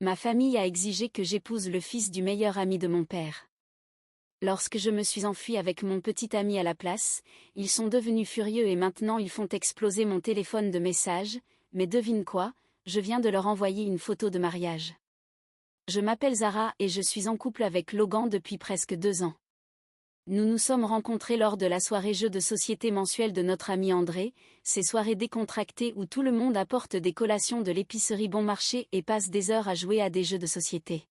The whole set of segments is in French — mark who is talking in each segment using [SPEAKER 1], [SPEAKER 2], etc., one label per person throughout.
[SPEAKER 1] Ma famille a exigé que j'épouse le fils du meilleur ami de mon père. Lorsque je me suis enfuie avec mon petit ami à la place, ils sont devenus furieux et maintenant ils font exploser mon téléphone de messages, mais devine quoi, je viens de leur envoyer une photo de mariage. Je m'appelle Zara et je suis en couple avec Logan depuis presque 2 ans. Nous nous sommes rencontrés lors de la soirée jeux de société mensuelle de notre ami André, ces soirées décontractées où tout le monde apporte des collations de l'épicerie bon marché et passe des heures à jouer à des jeux de société.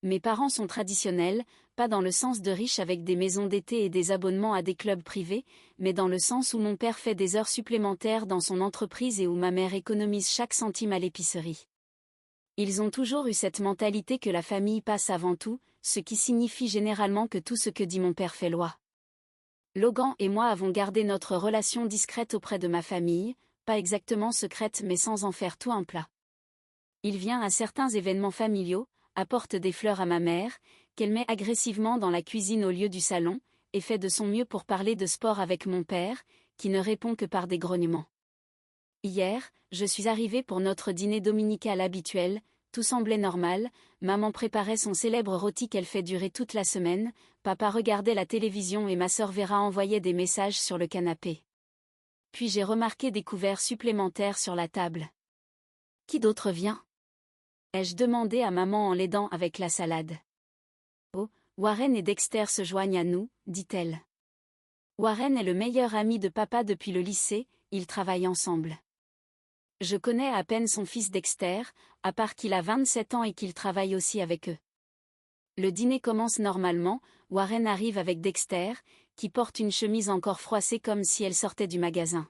[SPEAKER 1] Mes parents sont traditionnels, pas dans le sens de riches avec des maisons d'été et des abonnements à des clubs privés, mais dans le sens où mon père fait des heures supplémentaires dans son entreprise et où ma mère économise chaque centime à l'épicerie. Ils ont toujours eu cette mentalité que la famille passe avant tout, ce qui signifie généralement que tout ce que dit mon père fait loi. Logan et moi avons gardé notre relation discrète auprès de ma famille, pas exactement secrète mais sans en faire tout un plat. Il vient à certains événements familiaux, apporte des fleurs à ma mère, qu'elle met agressivement dans la cuisine au lieu du salon, et fait de son mieux pour parler de sport avec mon père, qui ne répond que par des grognements. Hier, je suis arrivée pour notre dîner dominical habituel, tout semblait normal, maman préparait son célèbre rôti qu'elle fait durer toute la semaine, papa regardait la télévision et ma sœur Vera envoyait des messages sur le canapé. Puis j'ai remarqué des couverts supplémentaires sur la table. Qui d'autre vient ? Ai-je demandé à maman en l'aidant avec la salade. Oh, Warren et Dexter se joignent à nous, dit-elle. Warren est le meilleur ami de papa depuis le lycée, ils travaillent ensemble. Je connais à peine son fils Dexter, à part qu'il a 27 ans et qu'il travaille aussi avec eux. Le dîner commence normalement, Warren arrive avec Dexter, qui porte une chemise encore froissée comme si elle sortait du magasin.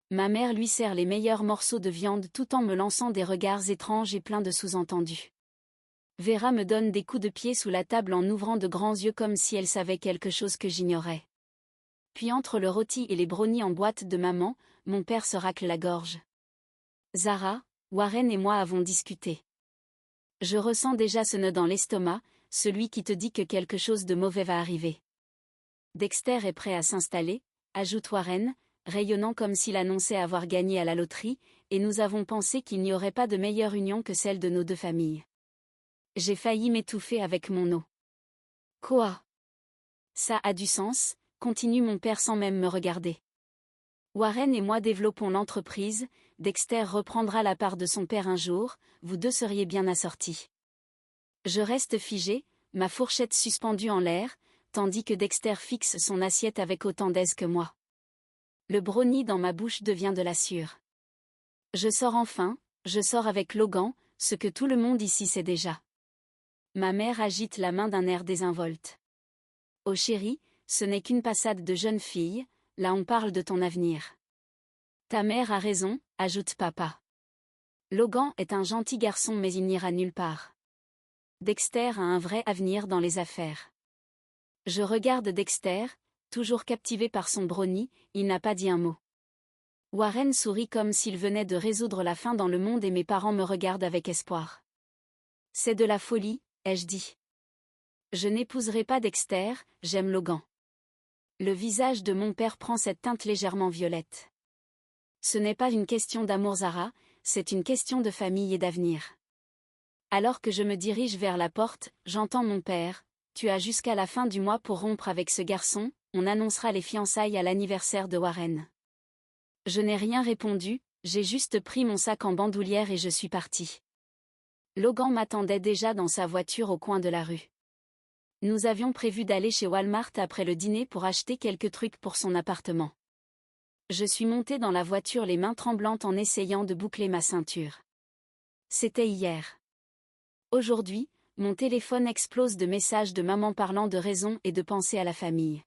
[SPEAKER 1] Ma mère lui sert les meilleurs morceaux de viande tout en me lançant des regards étranges et pleins de sous-entendus. Vera me donne des coups de pied sous la table en ouvrant de grands yeux comme si elle savait quelque chose que j'ignorais. Puis entre le rôti et les brownies en boîte de maman, mon père se racle la gorge. Zara, Warren et moi avons discuté. Je ressens déjà ce nœud dans l'estomac, celui qui te dit que quelque chose de mauvais va arriver. Dexter est prêt à s'installer, ajoute Warren, rayonnant comme s'il annonçait avoir gagné à la loterie, et nous avons pensé qu'il n'y aurait pas de meilleure union que celle de nos deux familles. J'ai failli m'étouffer avec mon eau. Quoi ? Ça a du sens, continue mon père sans même me regarder. Warren et moi développons l'entreprise, Dexter reprendra la part de son père un jour, vous deux seriez bien assortis. Je reste figé, ma fourchette suspendue en l'air, tandis que Dexter fixe son assiette avec autant d'aise que moi. Le brownie dans ma bouche devient de la sueur. Je sors enfin, je sors avec Logan, ce que tout le monde ici sait déjà. Ma mère agite la main d'un air désinvolte. Oh chérie, ce n'est qu'une passade de jeune fille, là on parle de ton avenir. Ta mère a raison, ajoute papa. Logan est un gentil garçon mais il n'ira nulle part. Dexter a un vrai avenir dans les affaires. Je regarde Dexter, toujours captivé par son brownie, il n'a pas dit un mot. Warren sourit comme s'il venait de résoudre la faim dans le monde et mes parents me regardent avec espoir. C'est de la folie, ai-je dit. Je n'épouserai pas Dexter, j'aime Logan. Le visage de mon père prend cette teinte légèrement violette. Ce n'est pas une question d'amour Zara, c'est une question de famille et d'avenir. Alors que je me dirige vers la porte, j'entends mon père, tu as jusqu'à la fin du mois pour rompre avec ce garçon, on annoncera les fiançailles à l'anniversaire de Warren. Je n'ai rien répondu, j'ai juste pris mon sac en bandoulière et je suis parti. Logan m'attendait déjà dans sa voiture au coin de la rue. Nous avions prévu d'aller chez Walmart après le dîner pour acheter quelques trucs pour son appartement. Je suis montée dans la voiture les mains tremblantes en essayant de boucler ma ceinture. C'était hier. Aujourd'hui, mon téléphone explose de messages de maman parlant de raison et de penser à la famille.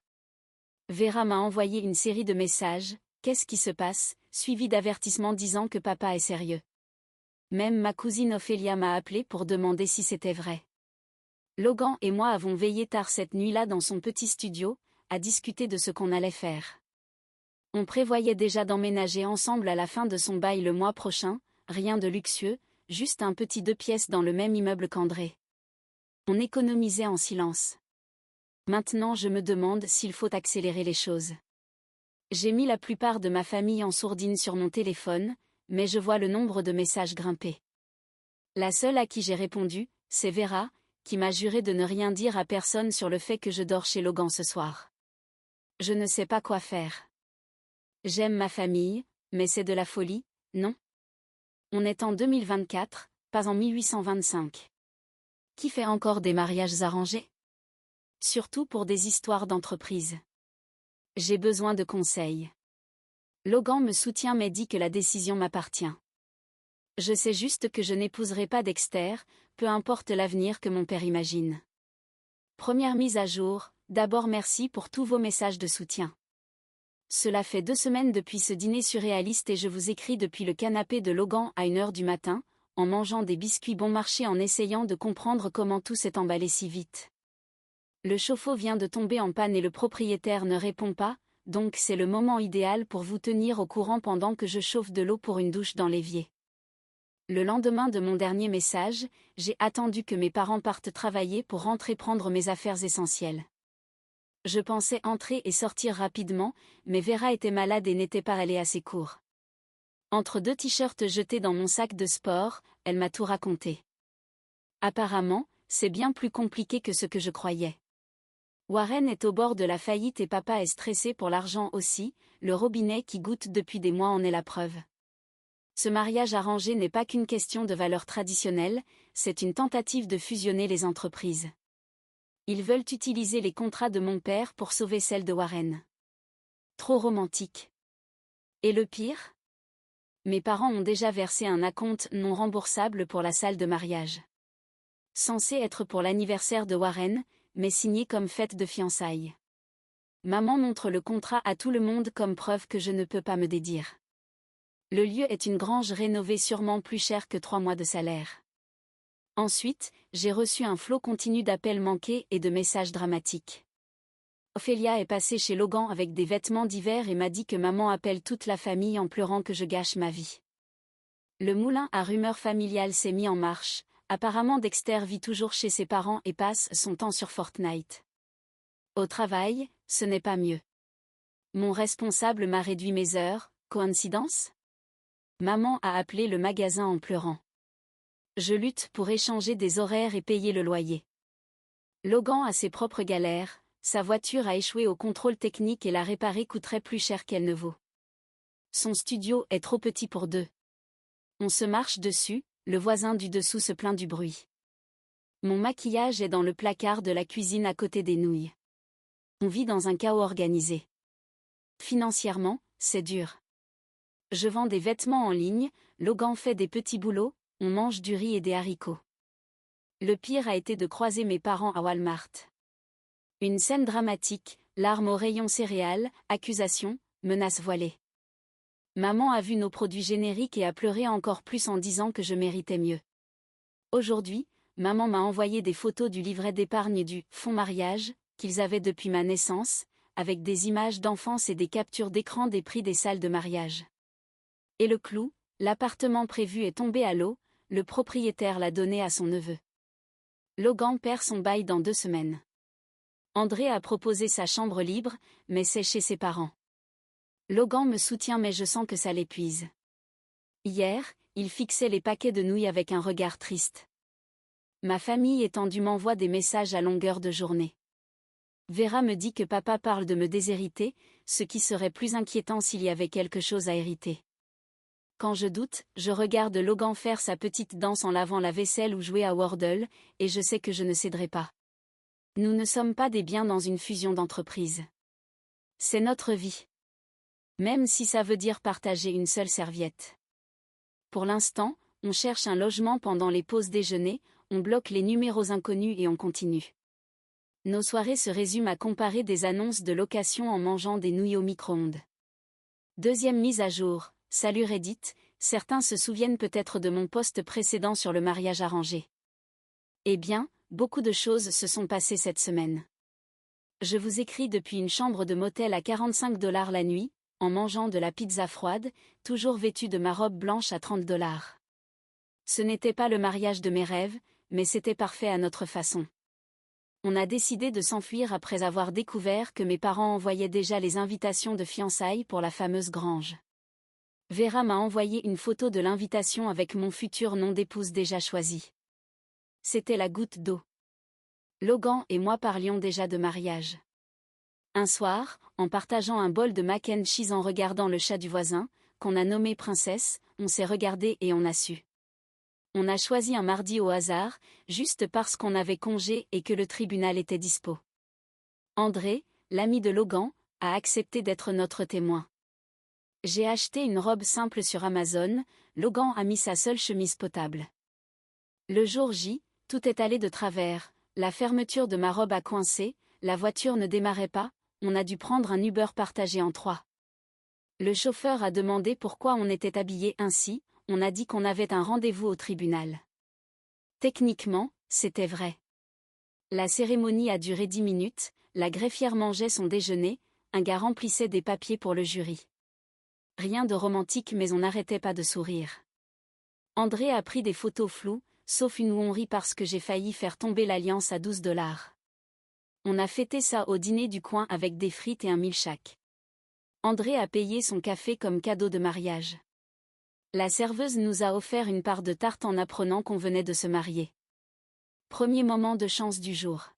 [SPEAKER 1] Vera m'a envoyé une série de messages, qu'est-ce qui se passe, suivi d'avertissements disant que papa est sérieux. Même ma cousine Ophélia m'a appelé pour demander si c'était vrai. Logan et moi avons veillé tard cette nuit-là dans son petit studio, à discuter de ce qu'on allait faire. On prévoyait déjà d'emménager ensemble à la fin de son bail le mois prochain, rien de luxueux, juste un petit 2 pièces dans le même immeuble qu'André. On économisait en silence. Maintenant je me demande s'il faut accélérer les choses. J'ai mis la plupart de ma famille en sourdine sur mon téléphone, mais je vois le nombre de messages grimper. La seule à qui j'ai répondu, c'est Vera, qui m'a juré de ne rien dire à personne sur le fait que je dors chez Logan ce soir. Je ne sais pas quoi faire. J'aime ma famille, mais c'est de la folie, non? On est en 2024, pas en 1825. Qui fait encore des mariages arrangés? Surtout pour des histoires d'entreprise. J'ai besoin de conseils. Logan me soutient mais dit que la décision m'appartient. Je sais juste que je n'épouserai pas Dexter, peu importe l'avenir que mon père imagine. Première mise à jour, d'abord merci pour tous vos messages de soutien. Cela fait 2 semaines depuis ce dîner surréaliste et je vous écris depuis le canapé de Logan à 1h du matin, en mangeant des biscuits bon marché en essayant de comprendre comment tout s'est emballé si vite. Le chauffe-eau vient de tomber en panne et le propriétaire ne répond pas, donc c'est le moment idéal pour vous tenir au courant pendant que je chauffe de l'eau pour une douche dans l'évier. Le lendemain de mon dernier message, j'ai attendu que mes parents partent travailler pour rentrer prendre mes affaires essentielles. Je pensais entrer et sortir rapidement, mais Vera était malade et n'était pas allée assez court. Entre 2 t-shirts jetés dans mon sac de sport, elle m'a tout raconté. Apparemment, c'est bien plus compliqué que ce que je croyais. Warren est au bord de la faillite et papa est stressé pour l'argent aussi, le robinet qui goutte depuis des mois en est la preuve. Ce mariage arrangé n'est pas qu'une question de valeurs traditionnelles, c'est une tentative de fusionner les entreprises. Ils veulent utiliser les contrats de mon père pour sauver celles de Warren. Trop romantique. Et le pire? Mes parents ont déjà versé un acompte non remboursable pour la salle de mariage. Censé être pour l'anniversaire de Warren, mais signé comme fête de fiançailles. Maman montre le contrat à tout le monde comme preuve que je ne peux pas me dédire. Le lieu est une grange rénovée sûrement plus chère que 3 mois de salaire. Ensuite, j'ai reçu un flot continu d'appels manqués et de messages dramatiques. Ophélia est passée chez Logan avec des vêtements d'hiver et m'a dit que maman appelle toute la famille en pleurant que je gâche ma vie. Le moulin à rumeurs familiales s'est mis en marche, apparemment Dexter vit toujours chez ses parents et passe son temps sur Fortnite. Au travail, ce n'est pas mieux. Mon responsable m'a réduit mes heures, coïncidence? Maman a appelé le magasin en pleurant. Je lutte pour échanger des horaires et payer le loyer. Logan a ses propres galères, sa voiture a échoué au contrôle technique et la réparer coûterait plus cher qu'elle ne vaut. Son studio est trop petit pour 2. On se marche dessus, le voisin du dessous se plaint du bruit. Mon maquillage est dans le placard de la cuisine à côté des nouilles. On vit dans un chaos organisé. Financièrement, c'est dur. Je vends des vêtements en ligne, Logan fait des petits boulots, on mange du riz et des haricots. Le pire a été de croiser mes parents à Walmart. Une scène dramatique, larmes au rayon céréales, accusations, menaces voilées. Maman a vu nos produits génériques et a pleuré encore plus en disant que je méritais mieux. Aujourd'hui, maman m'a envoyé des photos du livret d'épargne du « fonds mariage » qu'ils avaient depuis ma naissance, avec des images d'enfance et des captures d'écran des prix des salles de mariage. Et le clou, l'appartement prévu est tombé à l'eau, le propriétaire l'a donné à son neveu. Logan perd son bail dans 2 semaines. André a proposé sa chambre libre, mais c'est chez ses parents. Logan me soutient mais je sens que ça l'épuise. Hier, il fixait les paquets de nouilles avec un regard triste. Ma famille étendue m'envoie des messages à longueur de journée. Vera me dit que papa parle de me déshériter, ce qui serait plus inquiétant s'il y avait quelque chose à hériter. Quand je doute, je regarde Logan faire sa petite danse en lavant la vaisselle ou jouer à Wordle, et je sais que je ne céderai pas. Nous ne sommes pas des biens dans une fusion d'entreprise. C'est notre vie. Même si ça veut dire partager une seule serviette. Pour l'instant, on cherche un logement pendant les pauses déjeuner, on bloque les numéros inconnus et on continue. Nos soirées se résument à comparer des annonces de location en mangeant des nouilles au micro-ondes. Deuxième mise à jour. Salut Reddit, certains se souviennent peut-être de mon post précédent sur le mariage arrangé. Eh bien, beaucoup de choses se sont passées cette semaine. Je vous écris depuis une chambre de motel à 45 $ la nuit, en mangeant de la pizza froide, toujours vêtue de ma robe blanche à 30 $. Ce n'était pas le mariage de mes rêves, mais c'était parfait à notre façon. On a décidé de s'enfuir après avoir découvert que mes parents envoyaient déjà les invitations de fiançailles pour la fameuse grange. Vera m'a envoyé une photo de l'invitation avec mon futur nom d'épouse déjà choisi. C'était la goutte d'eau. Logan et moi parlions déjà de mariage. Un soir, en partageant un bol de mac and cheese en regardant le chat du voisin, qu'on a nommé Princesse, on s'est regardé et on a su. On a choisi un mardi au hasard, juste parce qu'on avait congé et que le tribunal était dispo. André, l'ami de Logan, a accepté d'être notre témoin. J'ai acheté une robe simple sur Amazon, Logan a mis sa seule chemise potable. Le jour J, tout est allé de travers, la fermeture de ma robe a coincé, la voiture ne démarrait pas, on a dû prendre un Uber partagé en 3. Le chauffeur a demandé pourquoi on était habillé ainsi, on a dit qu'on avait un rendez-vous au tribunal. Techniquement, c'était vrai. La cérémonie a duré 10 minutes, la greffière mangeait son déjeuner, un gars remplissait des papiers pour le jury. Rien de romantique mais on n'arrêtait pas de sourire. André a pris des photos floues, sauf une où on rit parce que j'ai failli faire tomber l'alliance à $12. On a fêté ça au dîner du coin avec des frites et un milkshake. André a payé son café comme cadeau de mariage. La serveuse nous a offert une part de tarte en apprenant qu'on venait de se marier. Premier moment de chance du jour.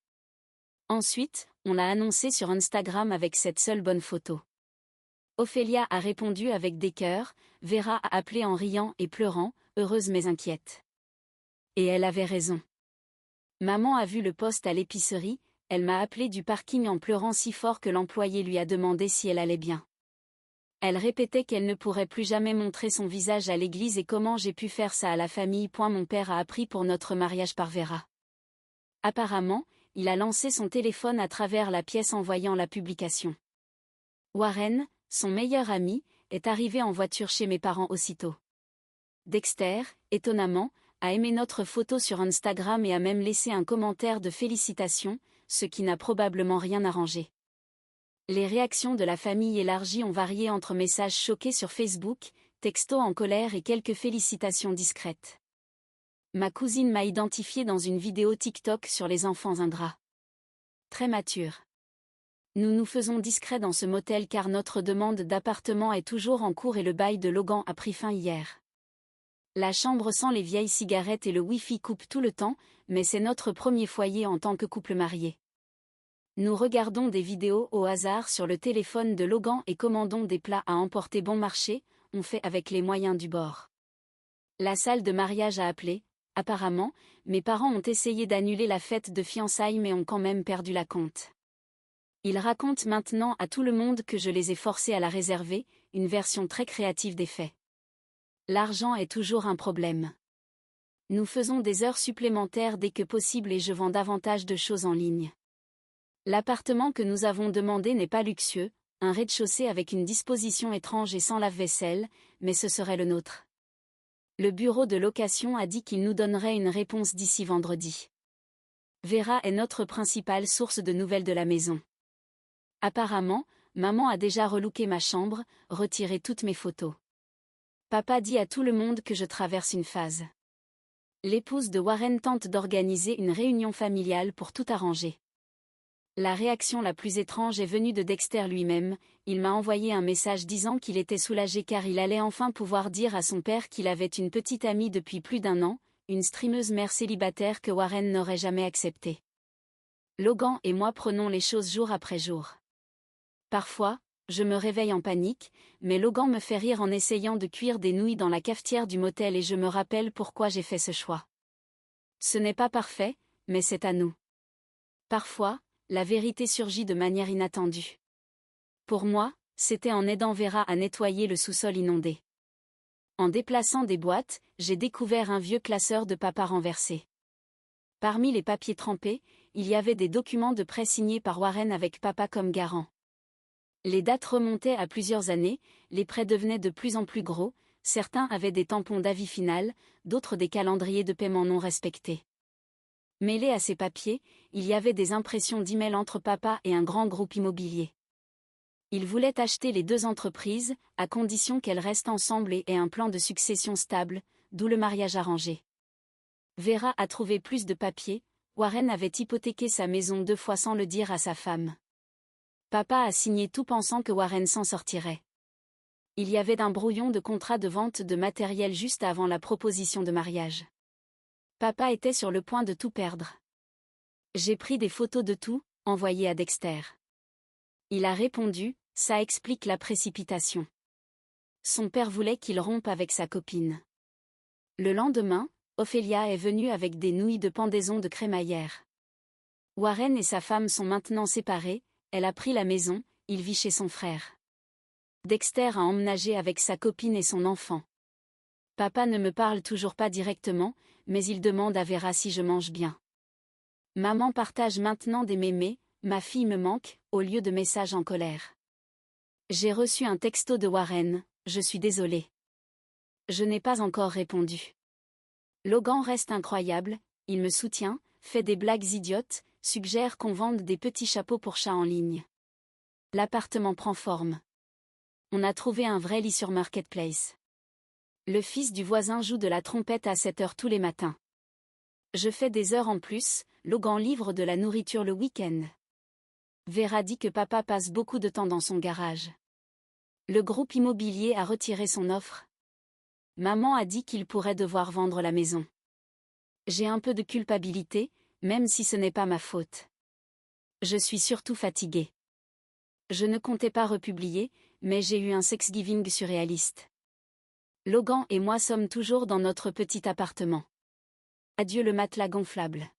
[SPEAKER 1] Ensuite, on l'a annoncé sur Instagram avec cette seule bonne photo. Ophélia a répondu avec des cœurs, Vera a appelé en riant et pleurant, heureuse mais inquiète. Et elle avait raison. Maman a vu le post à l'épicerie, elle m'a appelé du parking en pleurant si fort que l'employé lui a demandé si elle allait bien. Elle répétait qu'elle ne pourrait plus jamais montrer son visage à l'église et comment j'ai pu faire ça à la famille. Mon père a appris pour notre mariage par Vera. Apparemment, il a lancé son téléphone à travers la pièce en voyant la publication. Warren, son meilleur ami, est arrivé en voiture chez mes parents aussitôt. Dexter, étonnamment, a aimé notre photo sur Instagram et a même laissé un commentaire de félicitations, ce qui n'a probablement rien arrangé. Les réactions de la famille élargie ont varié entre messages choqués sur Facebook, textos en colère et quelques félicitations discrètes. Ma cousine m'a identifié dans une vidéo TikTok sur les enfants ingrats. Très mature. Nous nous faisons discrets dans ce motel car notre demande d'appartement est toujours en cours et le bail de Logan a pris fin hier. La chambre sans les vieilles cigarettes et le Wi-Fi coupe tout le temps, mais c'est notre premier foyer en tant que couple marié. Nous regardons des vidéos au hasard sur le téléphone de Logan et commandons des plats à emporter bon marché, on fait avec les moyens du bord. La salle de mariage a appelé, apparemment, mes parents ont essayé d'annuler la fête de fiançailles mais ont quand même perdu la compte. Ils racontent maintenant à tout le monde que je les ai forcés à la réserver, une version très créative des faits. L'argent est toujours un problème. Nous faisons des heures supplémentaires dès que possible et je vends davantage de choses en ligne. L'appartement que nous avons demandé n'est pas luxueux, un rez-de-chaussée avec une disposition étrange et sans lave-vaisselle, mais ce serait le nôtre. Le bureau de location a dit qu'il nous donnerait une réponse d'ici vendredi. Vera est notre principale source de nouvelles de la maison. Apparemment, maman a déjà relooké ma chambre, retiré toutes mes photos. Papa dit à tout le monde que je traverse une phase. L'épouse de Warren tente d'organiser une réunion familiale pour tout arranger. La réaction la plus étrange est venue de Dexter lui-même, il m'a envoyé un message disant qu'il était soulagé car il allait enfin pouvoir dire à son père qu'il avait une petite amie depuis plus d'1 an, une streameuse mère célibataire que Warren n'aurait jamais acceptée. Logan et moi prenons les choses jour après jour. Parfois, je me réveille en panique, mais Logan me fait rire en essayant de cuire des nouilles dans la cafetière du motel et je me rappelle pourquoi j'ai fait ce choix. Ce n'est pas parfait, mais c'est à nous. Parfois, la vérité surgit de manière inattendue. Pour moi, c'était en aidant Vera à nettoyer le sous-sol inondé. En déplaçant des boîtes, j'ai découvert un vieux classeur de papa renversé. Parmi les papiers trempés, il y avait des documents de prêt signés par Warren avec papa comme garant. Les dates remontaient à plusieurs années, les prêts devenaient de plus en plus gros, certains avaient des tampons d'avis final, d'autres des calendriers de paiement non respectés. Mêlés à ces papiers, il y avait des impressions d'emails entre papa et un grand groupe immobilier. Il voulait acheter les 2 entreprises, à condition qu'elles restent ensemble et aient un plan de succession stable, d'où le mariage arrangé. Vera a trouvé plus de papiers, Warren avait hypothéqué sa maison 2 fois sans le dire à sa femme. Papa a signé tout pensant que Warren s'en sortirait. Il y avait un brouillon de contrat de vente de matériel juste avant la proposition de mariage. Papa était sur le point de tout perdre. J'ai pris des photos de tout, envoyées à Dexter. Il a répondu, ça explique la précipitation. Son père voulait qu'il rompe avec sa copine. Le lendemain, Ophélia est venue avec des nouilles de pendaison de crémaillère. Warren et sa femme sont maintenant séparés, elle a pris la maison, il vit chez son frère. Dexter a emménagé avec sa copine et son enfant. Papa ne me parle toujours pas directement, mais il demande à Vera si je mange bien. Maman partage maintenant des mémés, ma fille me manque, au lieu de messages en colère. J'ai reçu un texto de Warren, je suis désolée. Je n'ai pas encore répondu. Logan reste incroyable, il me soutient, fait des blagues idiotes, suggère qu'on vende des petits chapeaux pour chats en ligne. L'appartement prend forme. On a trouvé un vrai lit sur Marketplace. Le fils du voisin joue de la trompette à 7 heures tous les matins. Je fais des heures en plus, Logan livre de la nourriture le week-end. Vera dit que papa passe beaucoup de temps dans son garage. Le groupe immobilier a retiré son offre. Maman a dit qu'il pourrait devoir vendre la maison. J'ai un peu de culpabilité, même si ce n'est pas ma faute. Je suis surtout fatiguée. Je ne comptais pas republier, mais j'ai eu un Thanksgiving surréaliste. Logan et moi sommes toujours dans notre petit appartement. Adieu le matelas gonflable.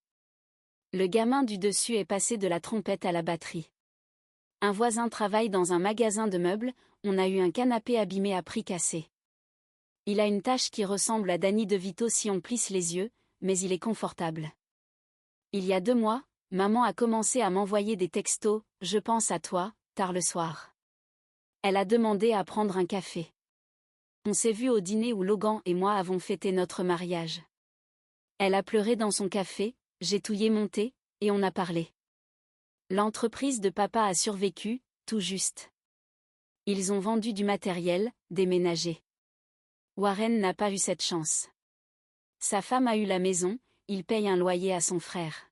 [SPEAKER 1] Le gamin du dessus est passé de la trompette à la batterie. Un voisin travaille dans un magasin de meubles, on a eu un canapé abîmé à prix cassé. Il a une tache qui ressemble à Danny DeVito si on plisse les yeux, mais il est confortable. Il y a 2 mois, maman a commencé à m'envoyer des textos, je pense à toi, tard le soir. Elle a demandé à prendre un café. On s'est vu au dîner où Logan et moi avons fêté notre mariage. Elle a pleuré dans son café, j'ai touillé mon thé, et on a parlé. L'entreprise de papa a survécu, tout juste. Ils ont vendu du matériel, déménagé. Warren n'a pas eu cette chance. Sa femme a eu la maison, il paye un loyer à son frère.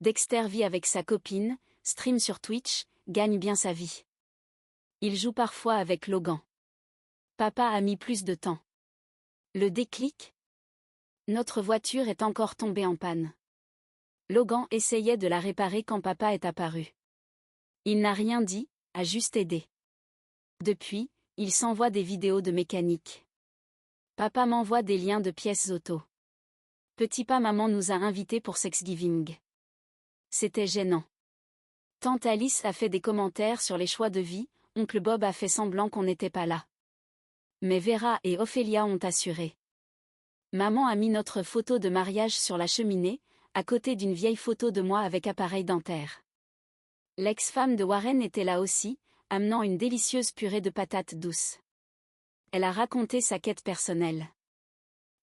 [SPEAKER 1] Dexter vit avec sa copine, stream sur Twitch, gagne bien sa vie. Il joue parfois avec Logan. Papa a mis plus de temps. Le déclic ? Notre voiture est encore tombée en panne. Logan essayait de la réparer quand papa est apparu. Il n'a rien dit, a juste aidé. Depuis, il s'envoie des vidéos de mécanique. Papa m'envoie des liens de pièces auto. Petit pas maman nous a invités pour Thanksgiving. C'était gênant. Tante Alice a fait des commentaires sur les choix de vie, oncle Bob a fait semblant qu'on n'était pas là. Mais Vera et Ophélia ont assuré. Maman a mis notre photo de mariage sur la cheminée, à côté d'une vieille photo de moi avec appareil dentaire. L'ex-femme de Warren était là aussi, amenant une délicieuse purée de patates douces. Elle a raconté sa quête personnelle.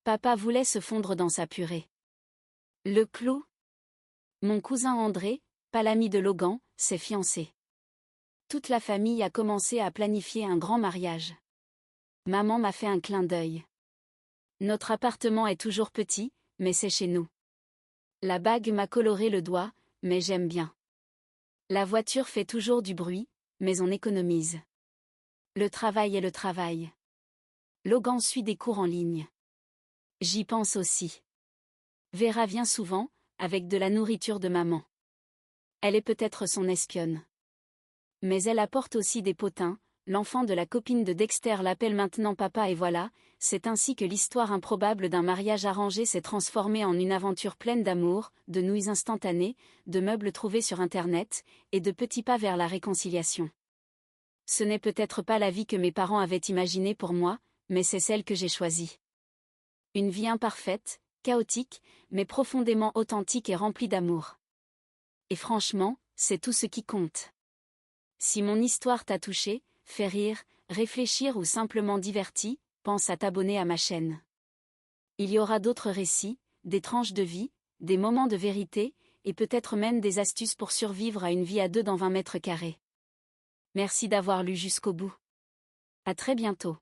[SPEAKER 1] Papa voulait se fondre dans sa purée. Le clou ? Mon cousin André, pas l'ami de Logan, s'est fiancé. Toute la famille a commencé à planifier un grand mariage. Maman m'a fait un clin d'œil. Notre appartement est toujours petit, mais c'est chez nous. La bague m'a coloré le doigt, mais j'aime bien. La voiture fait toujours du bruit, mais on économise. Le travail est le travail. Logan suit des cours en ligne. J'y pense aussi. Vera vient souvent, avec de la nourriture de maman. Elle est peut-être son espionne. Mais elle apporte aussi des potins, l'enfant de la copine de Dexter l'appelle maintenant papa et voilà, c'est ainsi que l'histoire improbable d'un mariage arrangé s'est transformée en une aventure pleine d'amour, de nouilles instantanées, de meubles trouvés sur Internet, et de petits pas vers la réconciliation. Ce n'est peut-être pas la vie que mes parents avaient imaginée pour moi, mais c'est celle que j'ai choisie. Une vie imparfaite, chaotique, mais profondément authentique et remplie d'amour. Et franchement, c'est tout ce qui compte. Si mon histoire t'a touché, fait rire, réfléchir ou simplement diverti, pense à t'abonner à ma chaîne. Il y aura d'autres récits, des tranches de vie, des moments de vérité, et peut-être même des astuces pour survivre à une vie à 2 dans 20 mètres carrés. Merci d'avoir lu jusqu'au bout. À très bientôt.